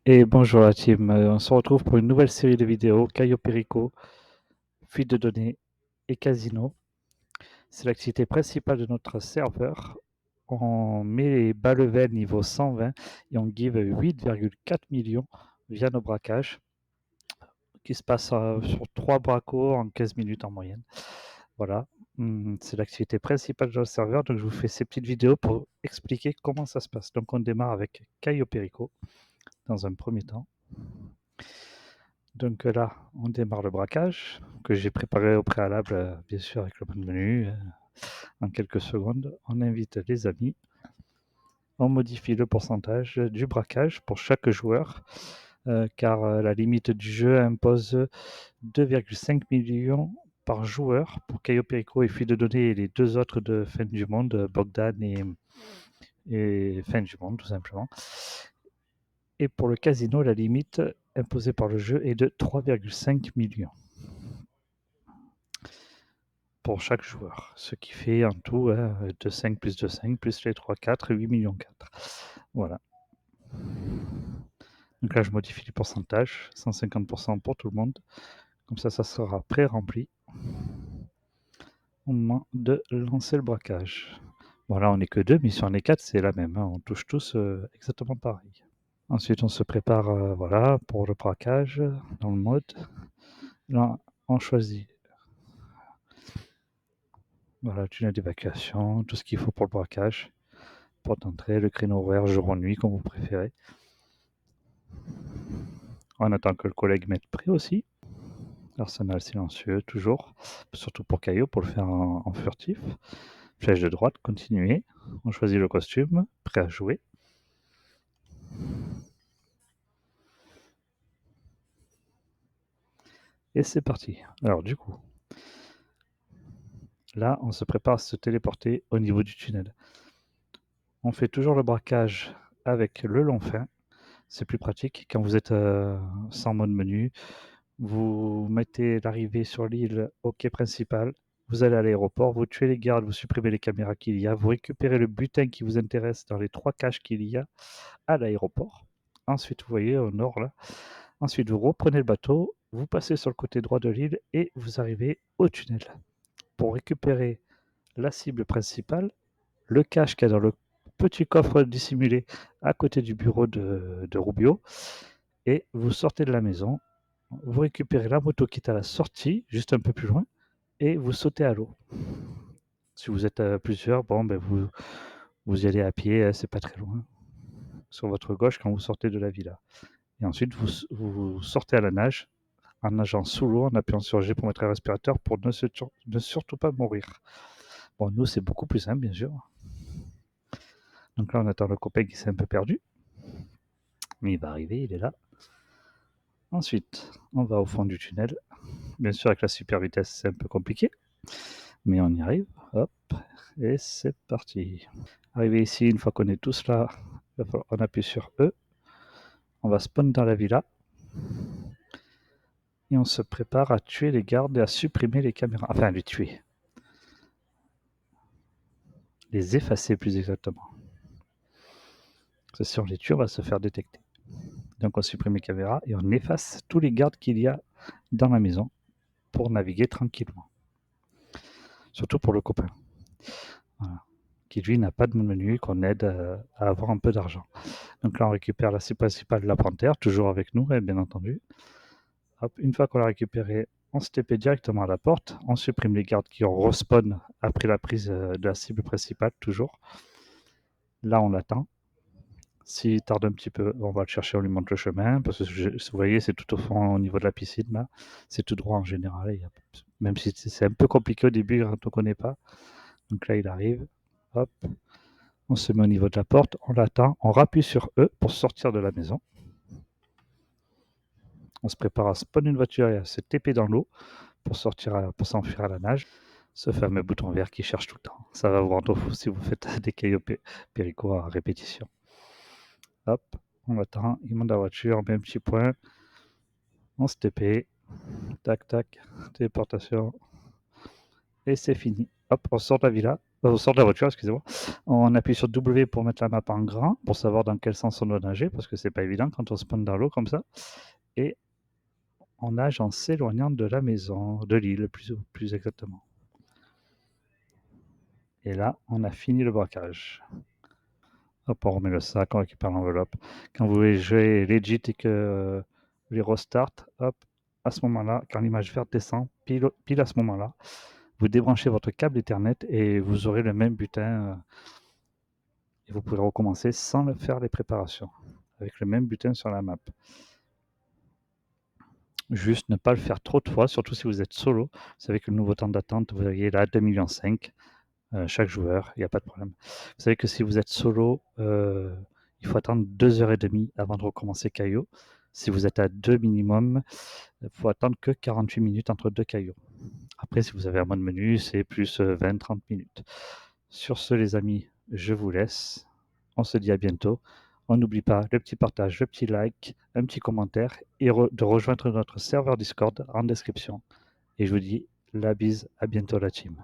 Et bonjour la team, on se retrouve pour une nouvelle série de vidéos Caio Perico, fuite de données et casino. C'est l'activité principale de notre serveur. On met les bas level niveau 120 et on give 8,4 millions via nos braquages qui se passent sur 3 bracos en 15 minutes en moyenne. Voilà, c'est l'activité principale de notre serveur, donc je vous fais ces petites vidéos pour expliquer comment ça se passe. Donc on démarre avec Caio Perico dans un premier temps. Donc là, on démarre le braquage que j'ai préparé au préalable, bien sûr avec le bon menu. En quelques secondes, on invite les amis. On modifie le pourcentage du braquage pour chaque joueur, car la limite du jeu impose 2,5 millions par joueur pour Caio Perico et Fuite de données et les deux autres de Fin du Monde, Bogdan et Fin du Monde tout simplement. Et pour le casino, la limite imposée par le jeu est de 3,5 millions pour chaque joueur, ce qui fait en tout 2,5 plus 2,5 plus les 3,4, 8 millions 4. Voilà. Donc là, je modifie les pourcentages, 150% pour tout le monde. Comme ça sera pré-rempli au moment de lancer le braquage. Bon, là, on n'est que deux, mais si on est quatre, c'est la même. On touche tous exactement pareil. Ensuite, on se prépare voilà, pour le braquage dans le mode. Là, on choisit voilà, tunnel d'évacuation, tout ce qu'il faut pour le braquage, porte d'entrée, le créneau horaire, jour ou nuit, comme vous préférez. On attend que le collègue mette prêt aussi. Arsenal silencieux, toujours, surtout pour Caillou, pour le faire en furtif. Flèche de droite, continuer. On choisit le costume, prêt à jouer. Et c'est parti. Alors du coup, là, on se prépare à se téléporter au niveau du tunnel. On fait toujours le braquage avec le long fin. C'est plus pratique quand vous êtes sans mode menu. Vous mettez l'arrivée sur l'île au quai principal. Vous allez à l'aéroport, vous tuez les gardes, vous supprimez les caméras qu'il y a, vous récupérez le butin qui vous intéresse dans les 3 caches qu'il y a à l'aéroport. Ensuite, vous voyez au nord là. Ensuite, vous reprenez le bateau, vous passez sur le côté droit de l'île et vous arrivez au tunnel pour récupérer la cible principale, le cache qu'il y a dans le petit coffre dissimulé à côté du bureau de Rubio, et vous sortez de la maison, vous récupérez la moto qui est à la sortie, juste un peu plus loin, et vous sautez à l'eau. Si vous êtes plusieurs, bon, ben vous y allez à pied, c'est pas très loin, sur votre gauche quand vous sortez de la villa. Et ensuite, vous sortez à la nage, en nageant sous l'eau, en appuyant sur G pour mettre un respirateur pour ne surtout pas mourir. Bon, nous, c'est beaucoup plus simple, bien sûr. Donc là, on attend le copain qui s'est un peu perdu. Mais il va arriver, il est là. Ensuite, on va au fond du tunnel. Bien sûr, avec la super vitesse, c'est un peu compliqué. Mais on y arrive. Hop. Et c'est parti. Arrivé ici, une fois qu'on est tous là, on appuie sur E. On va spawn dans la villa. Et on se prépare à tuer les gardes et à supprimer les caméras. Enfin, les tuer. Les effacer plus exactement. Parce que si on les tue, on va se faire détecter. Donc on supprime les caméras et on efface tous les gardes qu'il y a dans la maison pour naviguer tranquillement. Surtout pour le copain. Voilà. Qui lui n'a pas de menu, qu'on aide à avoir un peu d'argent. Donc là on récupère la cible principale de la panthère, toujours avec nous, bien entendu. Hop, une fois qu'on l'a récupéré, on se TP directement à la porte, on supprime les gardes qui ont respawn après la prise de la cible principale, toujours. Là on l'attend. S'il tarde un petit peu, on va le chercher, on lui montre le chemin, parce que vous voyez, c'est tout au fond au niveau de la piscine, là. C'est tout droit en général, même si c'est un peu compliqué au début quand on ne connaît pas. Donc là, il arrive, hop, on se met au niveau de la porte, on l'attend, on rappuie sur E pour sortir de la maison. On se prépare à spawn une voiture et à se TP dans l'eau pour s'enfuir à la nage. Ce fameux bouton vert qui cherche tout le temps. Ça va vous rendre fou si vous faites des caillots péricots à répétition. Hop, on attend, il monte la voiture, on met un petit point, on se TP, tac tac, téléportation, et c'est fini. Hop, on sort de la villa, On sort de la voiture, excusez-moi. On appuie sur W pour mettre la map en grand, pour savoir dans quel sens on doit nager, parce que c'est pas évident quand on se spawn dans l'eau comme ça. Et on nage en s'éloignant de la maison, de l'île plus exactement. Et là, on a fini le braquage. Hop, on remet le sac, on récupère l'enveloppe. Quand vous voulez jouer legit et que les restart, hop, à ce moment-là, quand l'image verte descend, pile à ce moment-là, vous débranchez votre câble Ethernet et vous aurez le même butin. Et vous pouvez recommencer sans faire les préparations, avec le même butin sur la map. Juste ne pas le faire trop de fois, surtout si vous êtes solo. Vous savez que le nouveau temps d'attente, vous voyez là, 2,5 millions chaque joueur, il n'y a pas de problème. Vous savez que si vous êtes solo, il faut attendre 2h30 avant de recommencer caillou. Si vous êtes à 2 minimum, il faut attendre que 48 minutes entre 2 cailloux. Après, si vous avez un mode menu, c'est plus 20-30 minutes. Sur ce, les amis, je vous laisse. On se dit à bientôt. On n'oublie pas le petit partage, le petit like, un petit commentaire et de rejoindre notre serveur Discord en description. Et je vous dis la bise, à bientôt la team.